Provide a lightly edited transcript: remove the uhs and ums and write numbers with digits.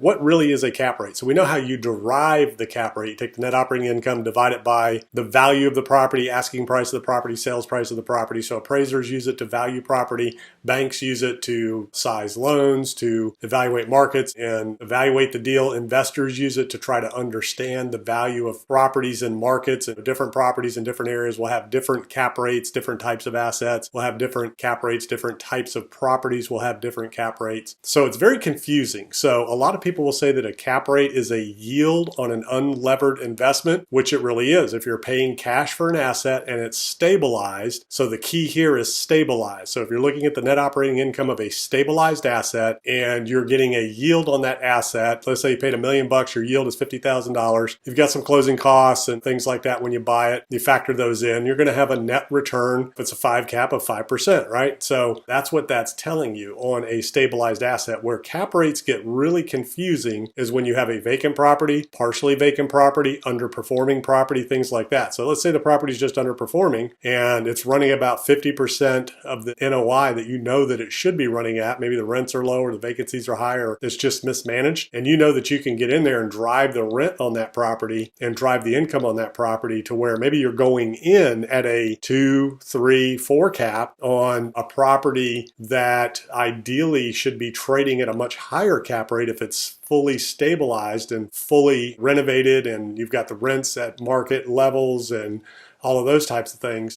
what really is a cap rate? So we know how you derive the cap rate. You take the net operating income, divide it by the value of the property, asking price of the property, sales price of the property. So appraisers use it to value property. Banks use it to size loans, to evaluate markets and evaluate the deal. Investors use it to try to understand the value of properties and markets. And different properties in different areas will have different cap rates, different types of assets will have different cap rates, different types of properties will have different cap rates. So it's very confusing. So a lot of people will say that a cap rate is a yield on an unlevered investment, which it really is. If you're paying cash for an asset and it's stabilized, so the key here is stabilized. So if you're looking at the net operating income of a stabilized asset and you're getting a yield on that asset, let's say you paid $1 million, your yield is $50,000. You've got some closing costs and things like that when you buy it. You factor those in, you're going to have a net return, if it's a 5 cap, of 5%, right? So that's what that's telling you on a stabilized asset. Where cap rates get really confusing is when you have a vacant property, partially vacant property, underperforming property, things like that. So let's say the property is just underperforming and it's running about 50% of the NOI that you know that it should be running at. Maybe the rents are low or the vacancies are high or it's just mismanaged. And you know that you can get in there and drive the rent on that property and drive the income on that property to where maybe you're going in at a 2, 3, 4 cap on a property that ideally should be trading at a much higher cap rate if it's fully stabilized and fully renovated and you've got the rents at market levels and all of those types of things.